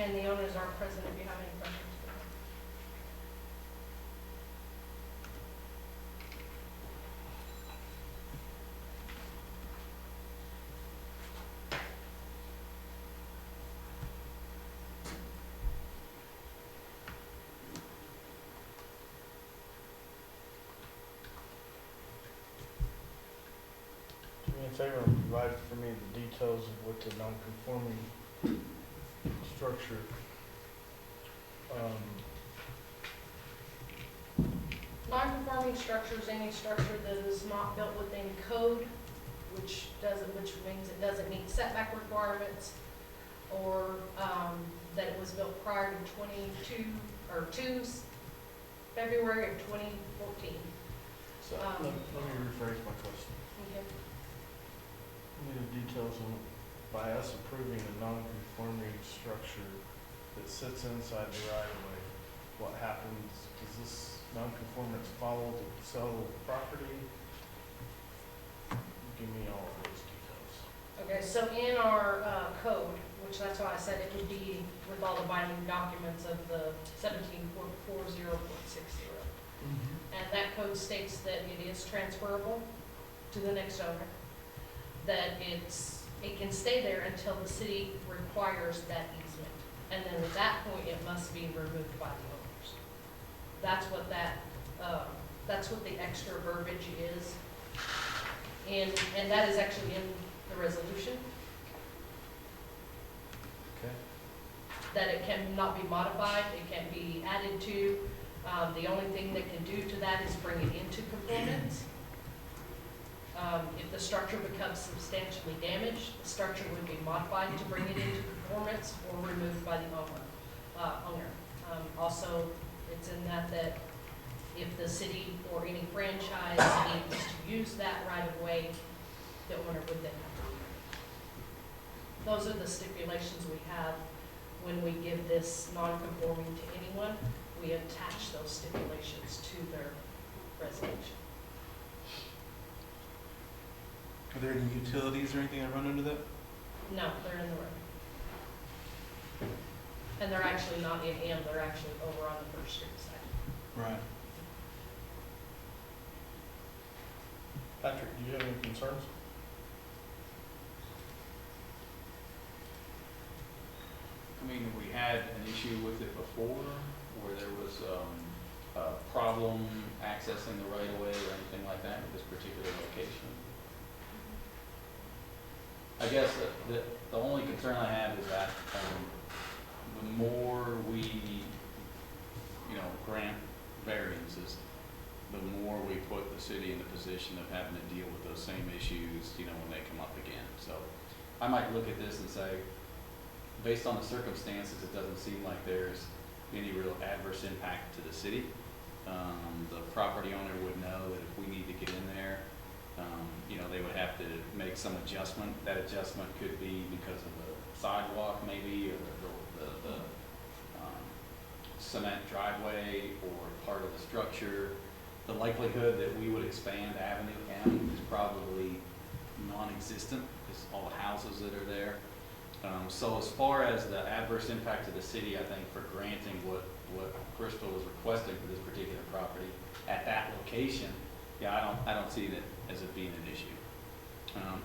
And the owners aren't present if you have any questions for them. Do me a favor and provide for me the details of what the non-conforming structure, Non-conforming structure is any structure that is not built within code, which means it doesn't meet setback requirements, or, that it was built prior to 2 February of 2014. so let me rephrase my question. Okay. I need the details on, by us approving a non-conforming structure that sits inside the right of way, what happens? Does this non-conformance follow the sale of the property? Give me all of those details. Okay, so in our code, which that's why I said it would be with all the binding documents of the 17.40.60. And that code states that it is transferable to the next owner, that it can stay there until the city requires that easement. And then at that point, it must be removed by the owners. That's what that's what the extra verbiage is. And that is actually in the resolution, Okay. that it cannot be modified, it can't be added to. The only thing that can do to that is bring it into conformance. If the structure becomes substantially damaged, the structure would be modified to bring it into conformance or removed by the owner. Also, it's in that if the city or any franchise needs to use that right of way, the owner would then have to remove it. Those are the stipulations we have when we give this non-conforming to anyone. We attach those stipulations to their resolution. Are there any utilities or anything that run under that? No, they're in the road. And they're actually not in M, they're actually over on the First Street side. Right. Patrick, do you have any concerns? I mean, we had an issue with it before where there was a problem accessing the right of way or anything like that with this particular location. I guess the only concern I have is that the more we, grant variances, the more we put the city in the position of having to deal with those same issues, when they come up again. So I might look at this and say, based on the circumstances, it doesn't seem like there's any real adverse impact to the city. The property owner would know that if we need to get in there, they would have to make some adjustment. That adjustment could be because of the sidewalk maybe, or the cement driveway, or part of the structure. The likelihood that we would expand Avenue M is probably non-existent, because all the houses that are there. So as far as the adverse impact to the city, I think for granting what Crystal was requesting for this particular property at that location, I don't see that as it being an issue.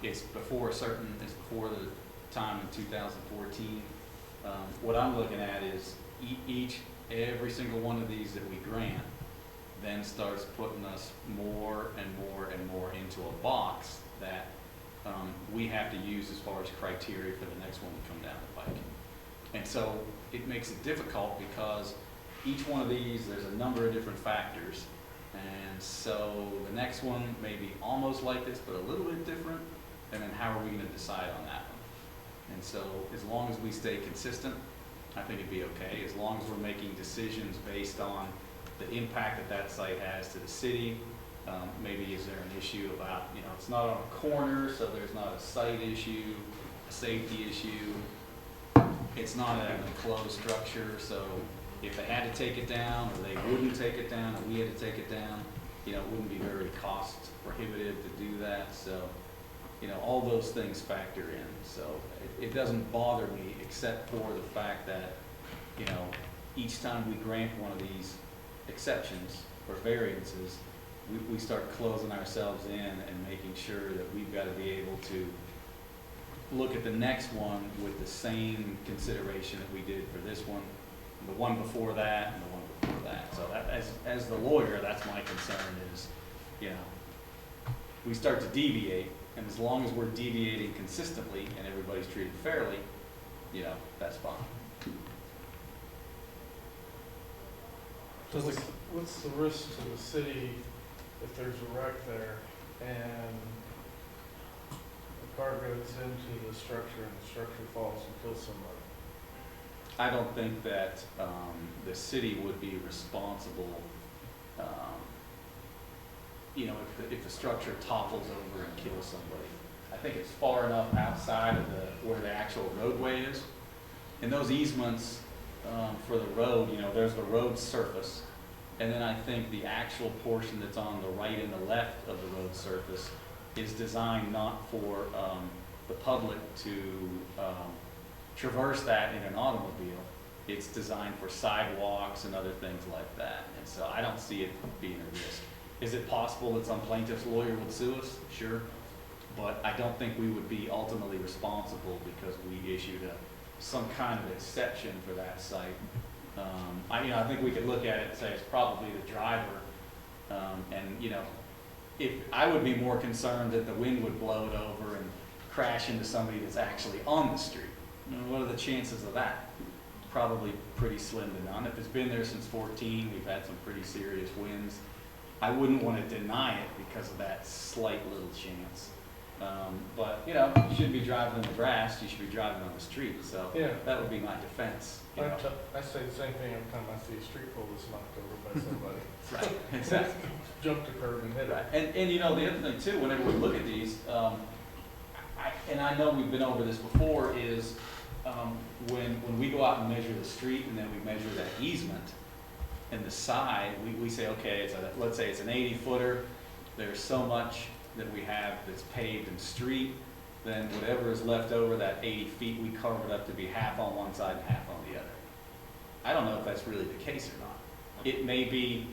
It's before the time in 2014. What I'm looking at is every single one of these that we grant then starts putting us more and more and more into a box that we have to use as far as criteria for the next one to come down the pike. And so it makes it difficult because each one of these, there's a number of different factors. And so the next one may be almost like this, but a little bit different. And then how are we going to decide on that one? And so as long as we stay consistent, I think it'd be okay. As long as we're making decisions based on the impact that site has to the city. Maybe is there an issue about, it's not on a corner, so there's not a site issue, a safety issue. It's not an enclosed structure, so if they had to take it down, or they wouldn't take it down, and we had to take it down, it wouldn't be very cost prohibitive to do that. So, all those things factor in. So it doesn't bother me, except for the fact that you know, each time we grant one of these exceptions or variances, we start closing ourselves in and making sure that we've got to be able to look at the next one with the same consideration that we did for this one, the one before that, and the one before that. So that, as the lawyer, that's my concern is, you know, we start to deviate, and as long as we're deviating consistently and everybody's treated fairly, you know, that's fine. What's the risk to the city if there's a wreck there and the car goes into the structure and the structure falls and kills somebody? I don't think that the city would be responsible, you know, if the structure topples over and kills somebody. I think it's far enough outside of where the actual roadway is. And those easements for the road, you know, there's the road surface, and then I think the actual portion that's on the right and the left of the road surface is designed not for the public to traverse that in an automobile. It's designed for sidewalks and other things like that. And so I don't see it being a risk. Is it possible that some plaintiff's lawyer would sue us? Sure. But I don't think we would be ultimately responsible because we issued some kind of exception for that site. I think we could look at it and say it's probably the driver. And, you know, if I would be more concerned that the wind would blow it over and crash into somebody that's actually on the street. You know, what are the chances of that? Probably pretty slim to none. If it's been there since 14, we've had some pretty serious winds. I wouldn't want to deny it because of that slight little chance. But, you know, you shouldn't be driving in the grass, you should be driving on the street. So Yeah. that would be my defense. You know? I say the same thing every time I see a street pole that's knocked over by somebody. Right, exactly. Jump the curb and hit it. Right. And you know, the other thing too, whenever we look at these, and I know we've been over this before, is when we go out and measure the street and then we measure that easement and the side, we say, okay, let's say it's an 80-footer, there's so much that we have that's paved and street, then whatever is left over, that 80 feet, we carve it up to be half on one side and half on the other. I don't know if that's really the case or not. It may be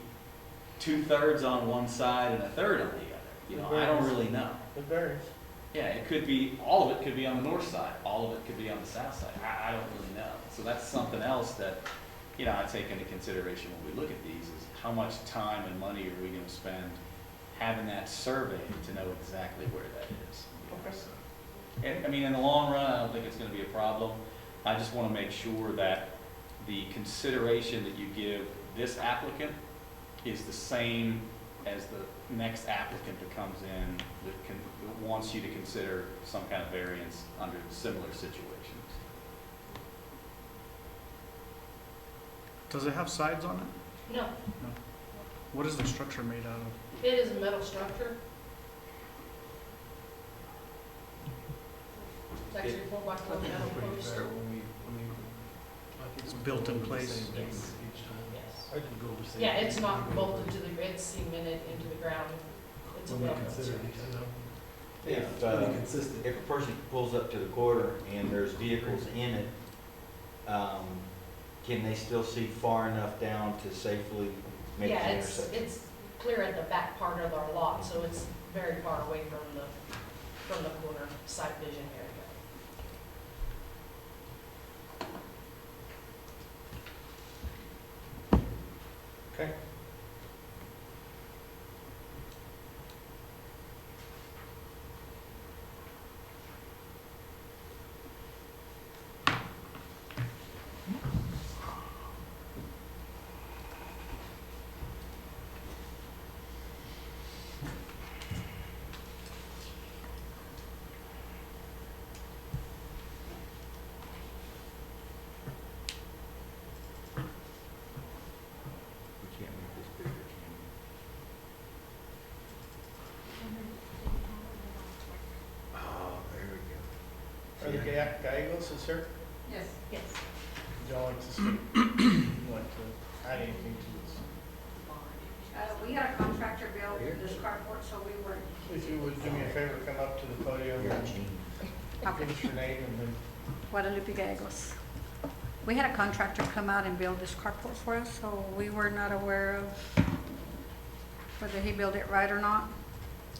2/3 on one side and 1/3 on the other. You know, I don't really know. It varies. Yeah, it could be, all of it could be on the north side, all of it could be on the south side. I don't really know. So that's something else that, you know, I take into consideration when we look at these is how much time and money are we gonna spend having that survey to know exactly where that is. Okay. And, I mean, in the long run, I don't think it's gonna be a problem. I just wanna make sure that the consideration that you give this applicant is the same as the next applicant that comes in that wants you to consider some kind of variance under similar situations. Does it have sides on it? No, No. What is the structure made out of? it is a metal structure. It's actually 4x4 metal post. It's built in place. Yes. I didn't go overseas. Yeah, it's not bolted to the, it's cemented into the ground. It's a well-built structure. If a person pulls up to the corner and there's vehicles in it, can they still see far enough down to safely make Yeah, the it's intersection? clear at the back part of our lot, so it's very far away from the corner sight vision area. Okay. We can't make this bigger, can we? Oh, there we go. Are the Gallegos is here? Yes. Yes. Would y'all like to speak? Like to add anything to this? We had a contractor build this carport, so we were. If you would do me a favor, come up to the podium You're a and genius. give us your name and then Guadalupe Gallegos. We had a contractor come out and build this carport for us, so we were not aware of whether he built it right or not.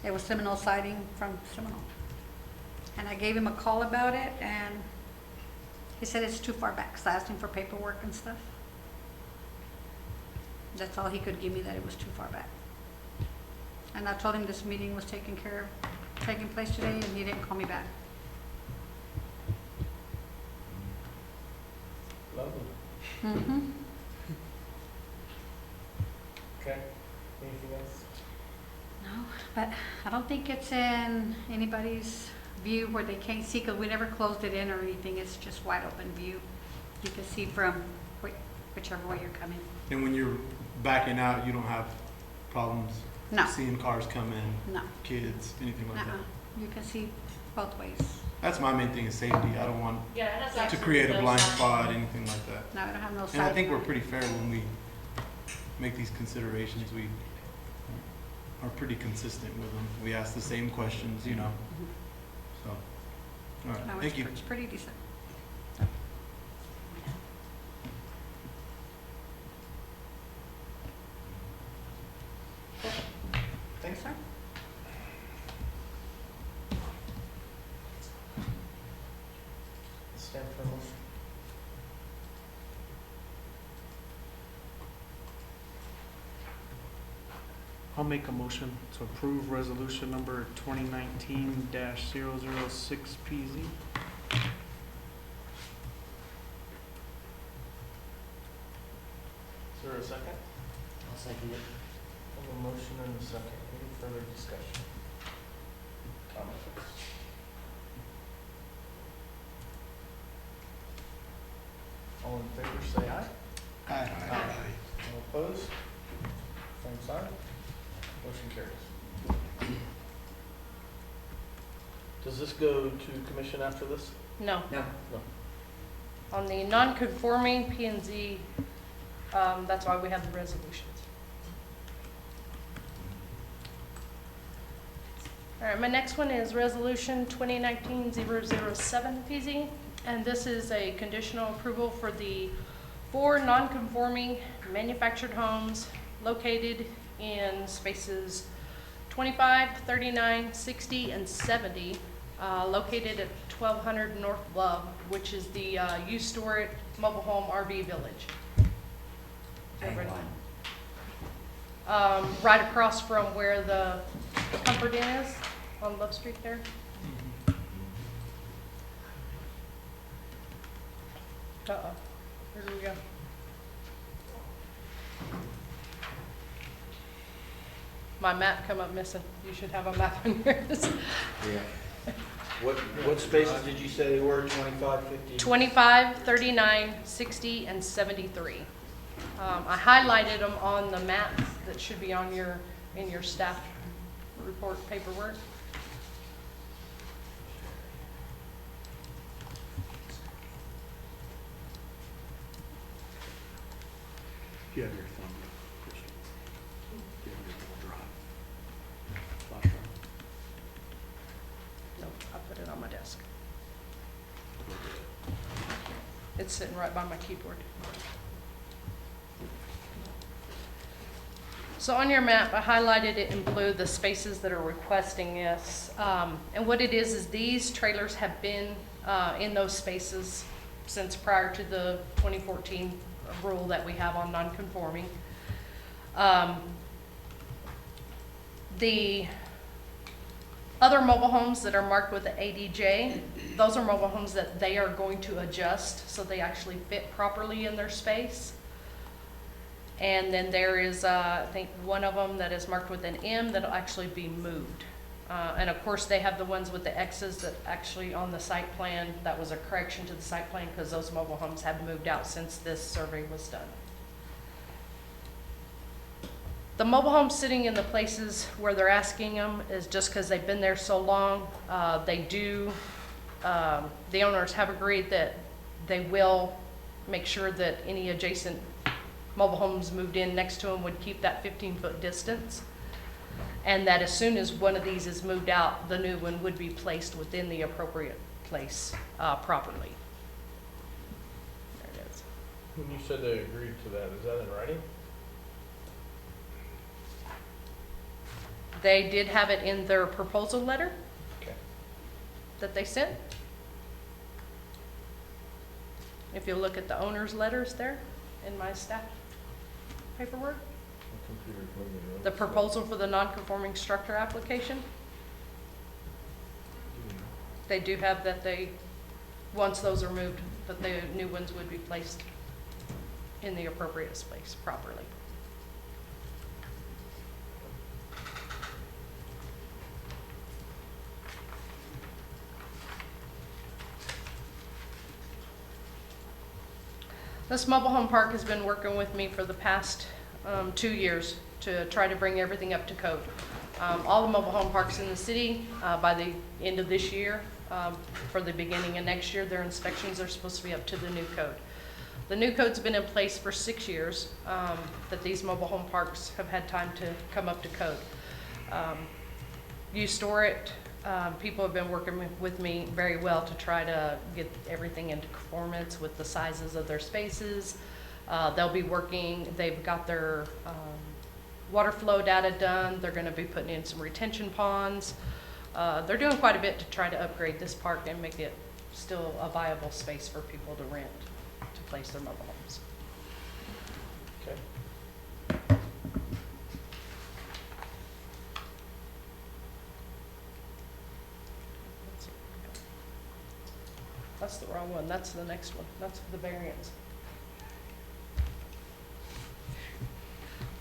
It was Seminole siding from Seminole. And I gave him a call about it, and he said it's too far back, so I asked him for paperwork and stuff. That's all he could give me, that it was too far back. And I told him this meeting was taking place today, and he didn't call me back. Lovely. Mm-hmm. Okay, anything else? No, but I don't think it's in anybody's view where they can't see, because we never closed it in or anything. It's just wide open view. You can see from whichever way you're coming. And when you're backing out, you don't have problems No, seeing cars come in, no, kids, anything like that? you can see both ways. That's my main thing is safety. I don't want Yeah, it has to actually create a no blind sign. spot, anything like that. No, I don't have no And I side. think we're pretty fair when we make these considerations. We are pretty consistent with them. We ask the same questions, you know, so. All right, No, thank you. It's pretty decent. Thanks. Sir? Stand for a motion. I'll make a motion to approve resolution number 2019-006PZ. Is there a second? I'll second it. I have a motion and a second. Any further discussion? Comments? All in favor, say aye. Aye. All opposed? Same sign. Motion carries. Does this go to commission after this? No. No. On the non-conforming P and Z, that's why we have the resolutions. All right, my next one is Resolution 2019-007 PZ, and this is a conditional approval for the 4 non-conforming manufactured homes located in spaces 25, 39, 60, and 70, located at 1200 North Love, which is the Youth Storage Mobile Home RV Village. Hang on. Right across from where the Comfort Inn is, on Love Street there. Uh-oh, where do we go? My map come up missing. You should have a map in yours. Yeah. What spaces did you say they were, 25, 50? 25, 39, 60, and 73. I highlighted them on the map that should be on in your staff report paperwork. You have your thumb, Christian. You have your little drive. Flash drive. No, I put it on my desk. It's sitting right by my keyboard. So on your map, I highlighted it in blue, the spaces that are requesting this. And what it is these trailers have been in those spaces since prior to the 2014 rule that we have on non-conforming. The other mobile homes that are marked with the ADJ, those are mobile homes that they are going to adjust so they actually fit properly in their space. And then there is, I think, one of them that is marked with an M that'll actually be moved. And of course, they have the ones with the X's that actually on the site plan, that was a correction to the site plan because those mobile homes have moved out since this survey was done. The mobile homes sitting in the places where they're asking them is just because they've been there so long. The owners have agreed that they will make sure that any adjacent mobile homes moved in next to them would keep that 15-foot distance. And that as soon as one of these is moved out, the new one would be placed within the appropriate place properly. There it is. When you said they agreed to that, is that in writing? They did have it in their proposal letter Okay. that they sent. If you look at the owner's letters there in my staff paperwork, the proposal for the non-conforming structure application, they do have that they, once those are moved, that the new ones would be placed in the appropriate space properly. This mobile home park has been working with me for the past 2 years to try to bring everything up to code. All the mobile home parks in the city, by the end of this year, for the beginning of next year, their inspections are supposed to be up to the new code. The new code's been in place for 6 years, that these mobile home parks have had time to come up to code. You store it. People have been working with me very well to try to get everything into conformance with the sizes of their spaces. They'll be working, they've got their water flow data done. They're gonna be putting in some retention ponds. They're doing quite a bit to try to upgrade this park and make it still a viable space for people to rent, to place their mobile homes. Okay. That's the wrong one. That's the next one. That's the variance.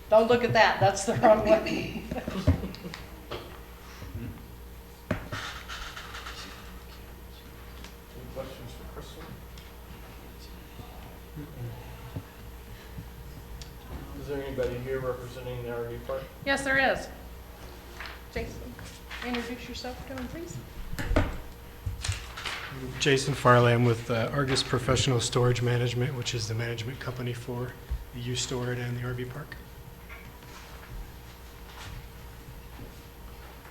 Don't look at that. That's the wrong one. Any questions for Crystal? Is there anybody here representing the RV park? Yes, there is. Jason, introduce yourself to him, please. Jason Farley. I'm with Argus Professional Storage Management, which is the management company for the U-Storage and the RV park.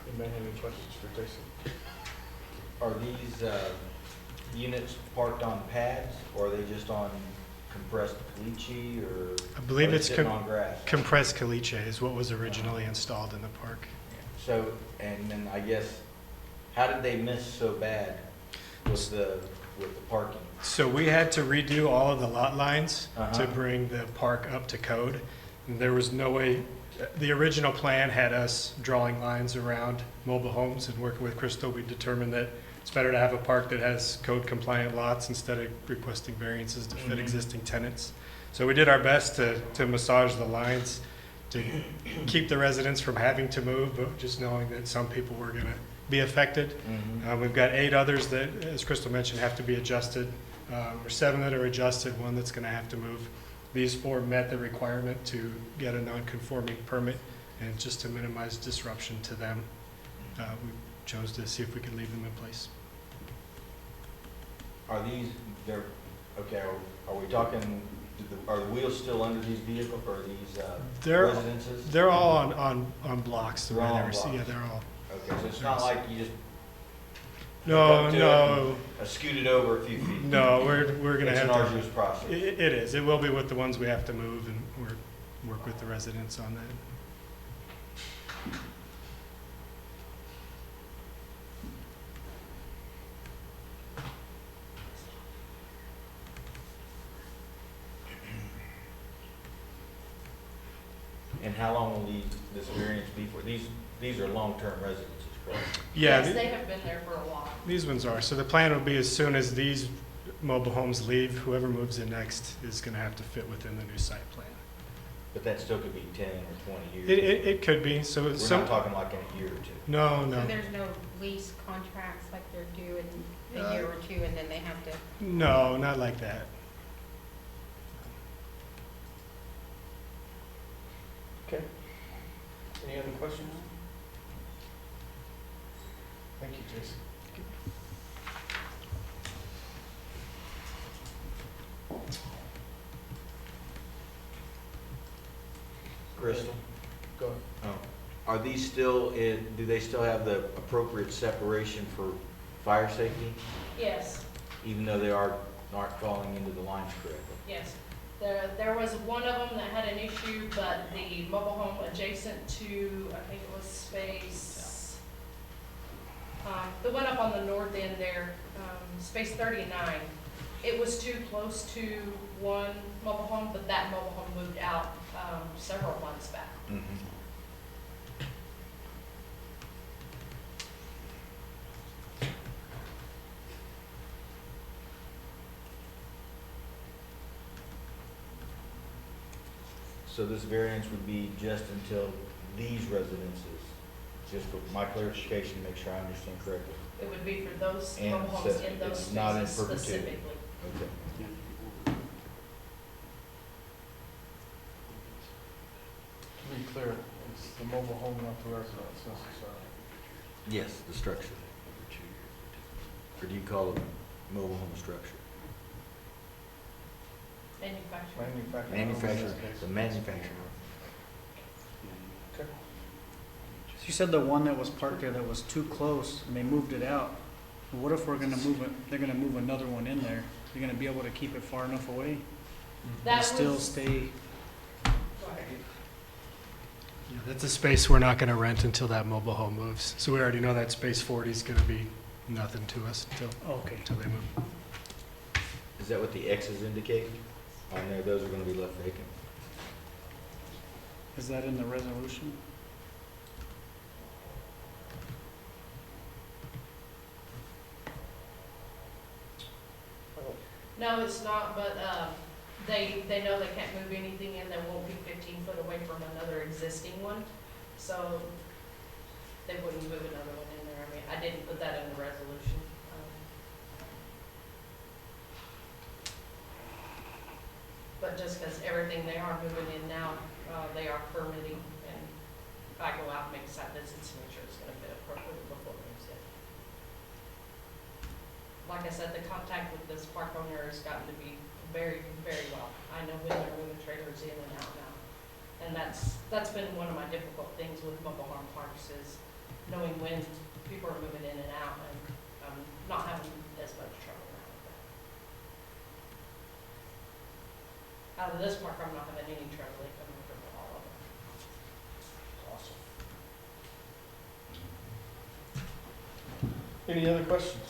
Anybody have any questions for Jason? Are these units parked on pads, or are they just on compressed caliche, or I believe are they it's sitting on grass? compressed caliche is what was originally installed in the park. So, and then I guess, how did they miss so bad with the parking? So we had to redo all of the lot lines to Uh-huh. bring the park up to code. And there was no way, the original plan had us drawing lines around mobile homes, and working with Crystal, we determined that it's better to have a park that has code compliant lots instead of requesting variances to fit Mhm. existing tenants. So we did our best to massage the lines to keep the residents from having to move, but just knowing that some people were gonna be affected. We've got 8 others that, as Crystal mentioned, have to be adjusted, or 7 that are adjusted, 1 that's gonna have to move. These 4 met the requirement to get a non-conforming permit, and just to minimize disruption to them, we chose to see if we could leave them in place. Are these, they're, okay, are we talking, are the wheels still under these vehicles, or are these They're- residences? They're all on blocks, the They're way all they on were, yeah, blocks. they're all, Okay, so it's not like you just no, up to it no, scooted over a few feet? no, we're gonna It's have an to. arduous process. It is. It will be with the ones we have to move, and work with the residents on that. And how long will this variance be for? These are long-term residences, correct? Yeah, Yes, they have been there for a while. these ones are. So the plan will be, as soon as these mobile homes leave, whoever moves in next is gonna have to fit within the new site plan. But that still could be 10 or 20 years. It could be, so We're some, not talking like in a year or two. no, So no, there's no lease contracts like they're due in a year or two, and then they have to, no, not like that. Okay. Any other questions? Thank you, Jason. Crystal? Go ahead. Oh. Are these still in, do they still have the appropriate separation for fire safety? Yes, Even though they aren't falling into the lines correctly? yes. There was one of them that had an issue, but the mobile home adjacent to, I think it was space, the one up on the north end there, space 39, it was too close to one mobile home, but that mobile home moved out several months back. So this variance would be just until these residences, just for my clarification, make sure I understand correctly. It would be for those And mobile homes so in those it's not in spaces perpetuity. specifically. Okay. To be clear, it's the mobile home, not the residence necessarily. Yes, the structure. Or do you call it mobile home structure? Manufacturing. Manufacturer, the manufacturer. Okay. You said the one that was parked there that was too close and they moved it out. What if we're gonna move it, they're gonna move another one in there? You're gonna be able to keep it far enough away and That still was, stay? Yeah, that's a space we're not gonna rent until that mobile home moves. So we already know that space 40 is gonna be nothing to us Okay. until they move. Is that what the X's indicate? On there, those are gonna be left vacant. Is that in the resolution? no, it's not, but, they know they can't move anything in that won't be 15 foot away from another existing one. So they wouldn't move another one in there. I mean, I didn't put that in the resolution. But just because everything they are moving in now, they are permitting, and I go out and make site visits to make sure it's gonna fit appropriately before it moves in. Like I said, the contact with this park owner has gotten to be very, very well. I know when they're moving trailers in and out now. And that's been one of my difficult things with mobile home parks, is knowing when people are moving in and out, and not having as much trouble now with that. Out of this park, I'm not having any trouble, they come over with all of them. Awesome. Any other questions?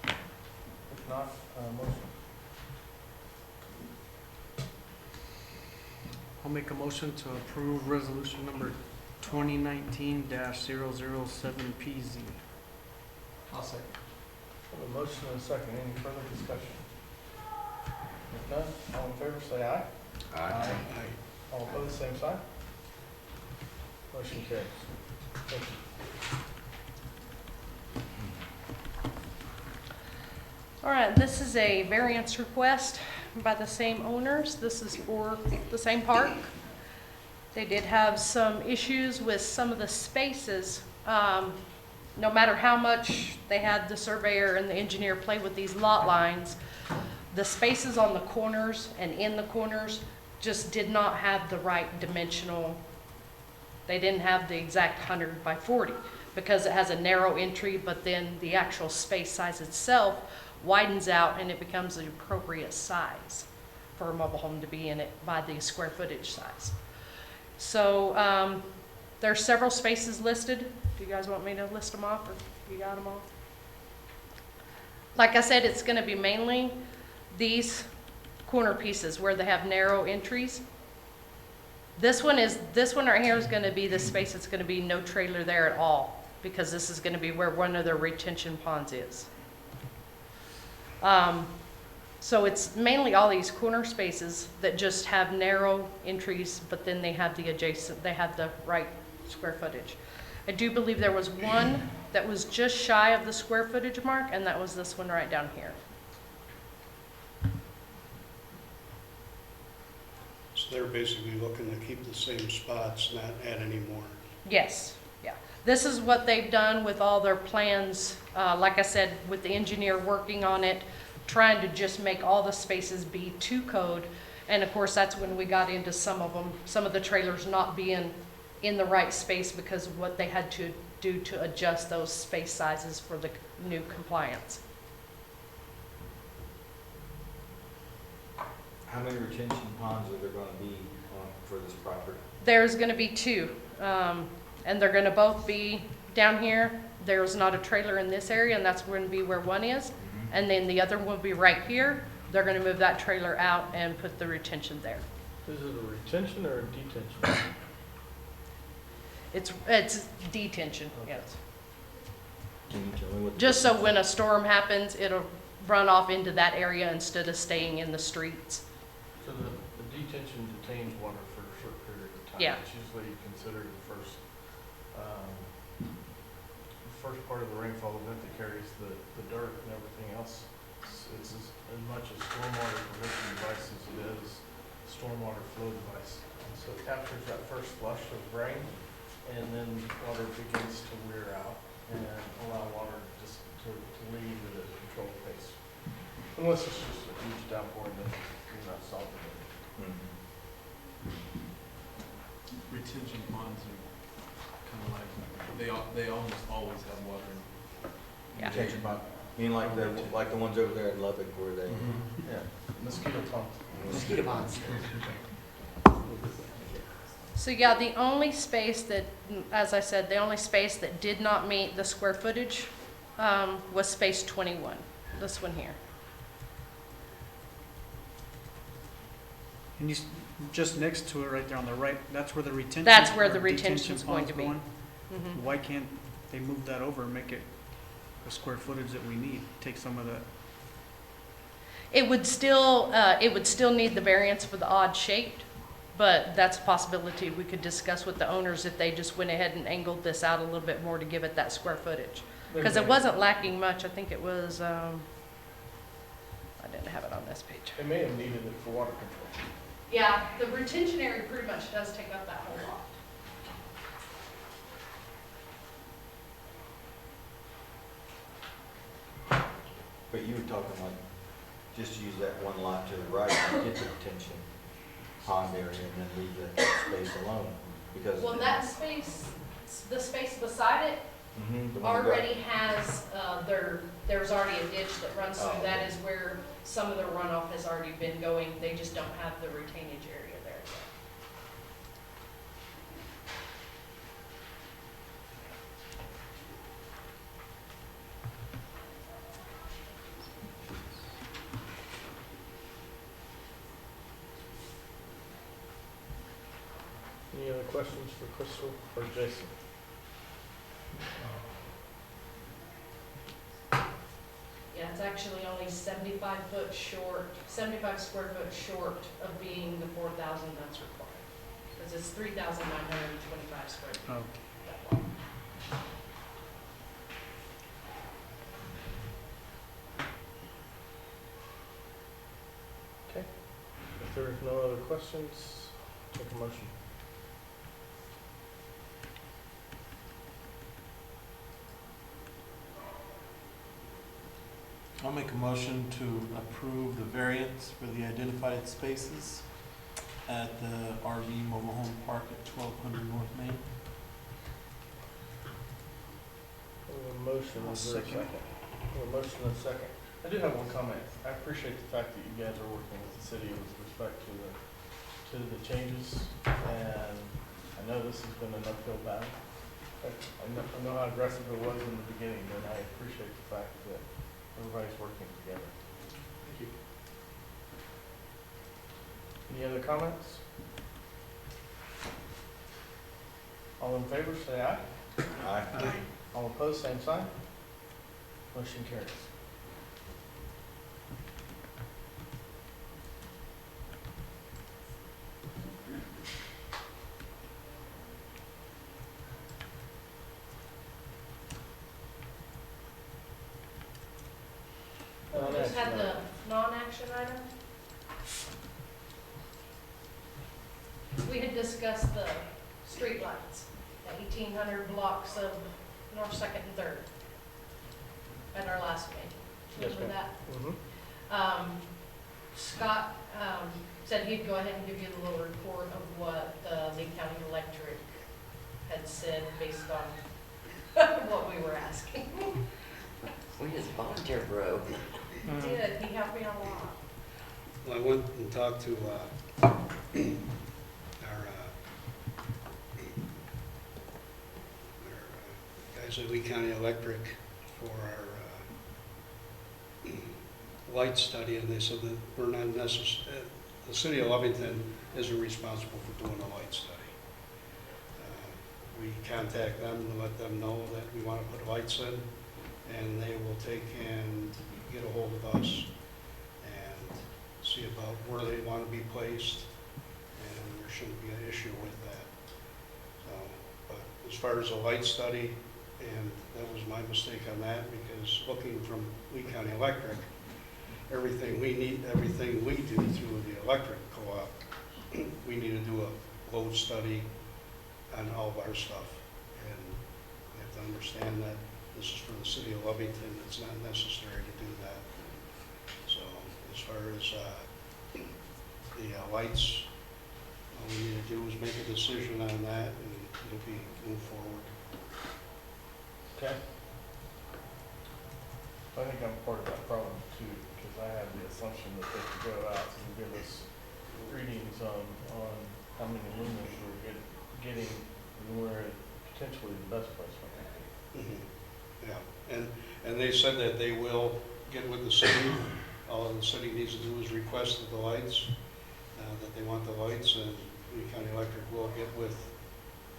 If not, motion. I'll make a motion to approve resolution number 2019-007PZ. I'll say. Have a motion and a second. Any further discussion? If none, all in favor say aye. Aye. All opposed, same sign. Motion carries. Thank you. All right, this is a variance request by the same owners. This is for the same park. They did have some issues with some of the spaces. No matter how much they had the surveyor and the engineer play with these lot lines, the spaces on the corners and in the corners just did not have the right dimensional. They didn't have the exact 100 by 40 because it has a narrow entry, but then the actual space size itself widens out and it becomes the appropriate size for a mobile home to be in it by the square footage size. So there are several spaces listed. Do you guys want me to list them off, or you got them all? Like I said, it's going to be mainly these corner pieces where they have narrow entries. This one right here is going to be the space that's going to be no trailer there at all, because this is going to be where one of their retention ponds is. So it's mainly all these corner spaces that just have narrow entries, but then they have the adjacent, they have the right square footage. I do believe there was one that was just shy of the square footage mark, and that was this one right down here. So they're basically looking to keep the same spots, not add any more. Yes, yeah. This is what they've done with all their plans, like I said, with the engineer working on it, trying to just make all the spaces be to code. And of course, that's when we got into some of them, some of the trailers not being in the right space because of what they had to do to adjust those space sizes for the new compliance. How many retention ponds are there gonna be on, for this property? There's gonna be two, and they're gonna both be down here. There's not a trailer in this area, and that's gonna be where one is. And then the other one will be right here. They're gonna move that trailer out and put the retention there. Is it a retention or a detention? It's detention, yes. Can you tell me what? the Just so difference when a storm happens, it'll run off into that area instead of staying in the streets. So the detention detains water for a short period of time. Yeah. It's usually considered the first part of the rainfall event that carries the dirt and everything else. It's as much a stormwater prevention device as it is a stormwater flow device. And so it captures that first flush of rain, and then water begins to wear out and allow water just to leave at a controlled pace. Unless it's just a huge downpour, then you're not solving it. Mhm. Retention ponds are kind of like, they almost always have water in them. Yeah. Retention pond, you mean like the ones over there in Lubbock where they? Yeah, mosquito pump. Mosquito ponds. So yeah, the only space that, as I said, the only space that did not meet the square footage was space 21, this one here. And just next to it, right there on the right, that's where the retention. That's where or the retention's detention going pond's to be. going. Mhm. Why can't they move that over and make it the square footage that we need? Take some of that. It would still need the variance for the odd shaped, but that's a possibility we could discuss with the owners if they just went ahead and angled this out a little bit more to give it that square footage. Because it wasn't lacking much, I think it was, I didn't have it on this page. They may have needed it for water control. Yeah, the retention area pretty much does take up that whole lot. But you were talking like, just use that one lot to the right and get the retention pond area and then leave that space alone, because. Well, that space, the space beside it Mhm, the one you got. already has, there's already a ditch that runs Oh, through. That okay. is where some of the runoff has already been going. They just don't have the retainage area there yet. Any other questions for Crystal or Jason? Yeah, it's actually only 75 foot short, 75 square foot short of being the 4,000 that's required. Because it's 3,925 square feet. Oh, that lot. Okay. If there's no other questions, take a motion. I'll make a motion to approve the variance for the identified spaces at the RV mobile home park at 1200 North Main. A motion, I'll is there a second. second? A motion and a second. I do have one comment. I appreciate the fact that you guys are working with the city with respect to the changes, and I know this has been an uphill battle. I know how aggressive it was in the beginning, and I appreciate the fact that everybody's working together. Thank you. Any other comments? All in favor, say aye. Aye. All opposed, same sign. Motion carries. We just had the non-action item. We had discussed the streetlights, the 1,800 blocks of North, Second, and Third at our last meeting. Yes, Remember ma'am. that? Mm-hmm. Scott said he'd go ahead and give you the little report of what Lee County Electric had said based on what we were asking. We just volunteer, bro. He did, he helped me out a lot. Well, I went and talked to our guys at Lee County Electric for our light study, and they said that we're not necessarily, the city of Lovington isn't responsible for doing a light study. We contact them to let them know that we want to put lights in, and they will take and get a hold of us and see about where they want to be placed, and there shouldn't be an issue with that. So, but as far as a light study, and that was my mistake on that, because looking from Lee County Electric, everything we need, everything we do through the electric co-op, we need to do a load study on all of our stuff. And you have to understand that this is for the city of Lovington, it's not necessary to do that. So as far as the lights, all we need to do is make a decision on that, and it'll be moved forward. Okay. I think I'm part of that problem too, because I have the assumption that they could go out and give us readings on how many lumens we're getting, and we're potentially the best place for that. Mhm. Yeah, and they said that they will get with the city. All the city needs to do is request the lights, that they want the lights, and Lee County Electric will get with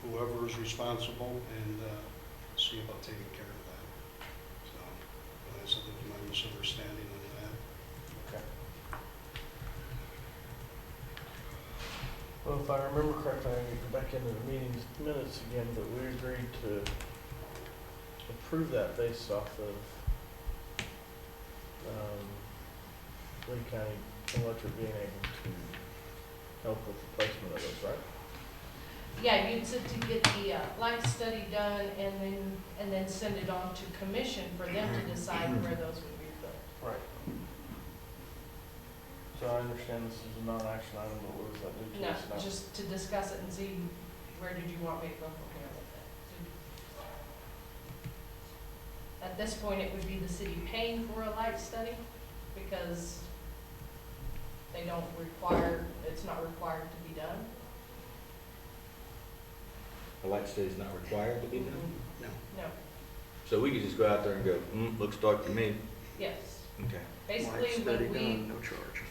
whoever is responsible and see about taking care of that. So, I said there was my misunderstanding on that. Okay. Well, if I remember correctly, I need to go back into the meeting's minutes again, but we agreed to approve that based off of Lee County Electric being able to help with the placement of those, right? Yeah, you'd said to get the light study done and then send it on to commission for them to decide where those would be put. Right. So I understand this is a non-action item, but what does that do to No, us now? just to discuss it and see where did you want me to go from here with it. At this point, it would be the city paying for a light study because they don't require, it's not required to be done. A light study's not required to be done? No. No, So we could just go out there and go, looks dark to me. yes. Okay. Basically, when we, no charge.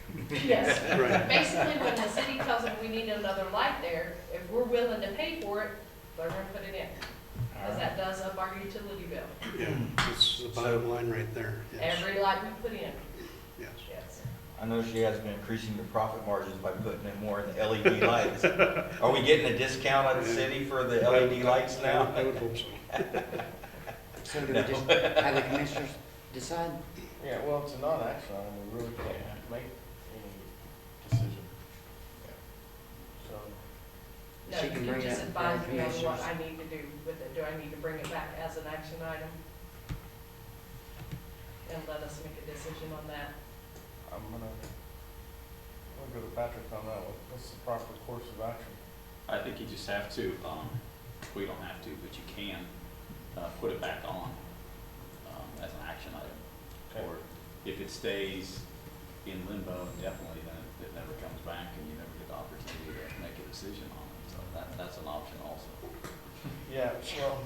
yes, Right. basically when the city tells them we need another light there, if we're willing to pay for it, they're gonna put it in. Because that does up our utility bill. Yeah, it's the bottom line right there. Yes. Every light we put in, Yes. yes. I know you guys have been increasing your profit margins by putting in more in the LED lights. Are we getting a discount at the city for the LED lights now? I would hope so. So do we just have the commissioners decide? Yeah, well, it's a non-action item, we really can't make any decision. So, No, She you can can bring just it advise back me on what commissioners. I need to do with it. Do I need to bring it back as an action item? And let us make a decision on that. I'm gonna go to Patrick on that one. What's the proper course of action? I think you just have to, we don't have to, but you can, put it back on, as an action item. Okay. Or if it stays in limbo indefinitely, then it never comes back and you never get the opportunity to make a decision on it. So that's an option also. Yeah, well,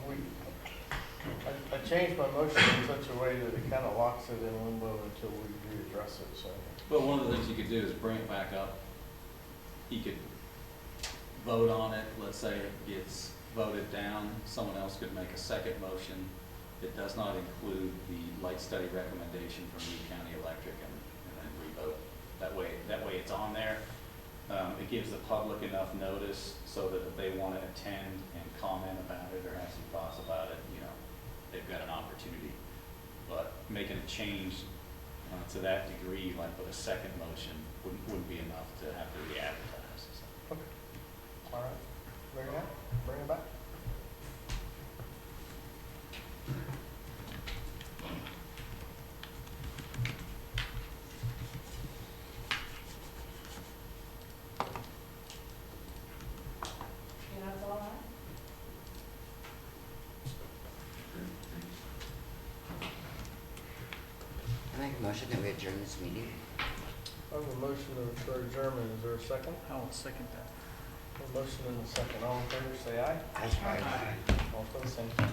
I changed my motion in such a way that it kind of locks it in limbo until we readdress it, so. Well, one of the things you could do is bring it back up. You could vote on it, let's say it gets voted down, someone else could make a second motion that does not include the light study recommendation from Lee County Electric and then re-vote. That way it's on there. It gives the public enough notice so that if they want to attend and comment about it or have some thoughts about it, they've got an opportunity. But making a change to that degree, like with a second motion, wouldn't be enough to have to re-advertise. So. Okay. All right. Bring it out. Bring it back. And that's all I have. I make a motion that we adjourn this meeting. I have a motion for adjournment, is there a second? I'll second that. A motion and a second, all in favor, say aye. Aye. All opposed, same sign.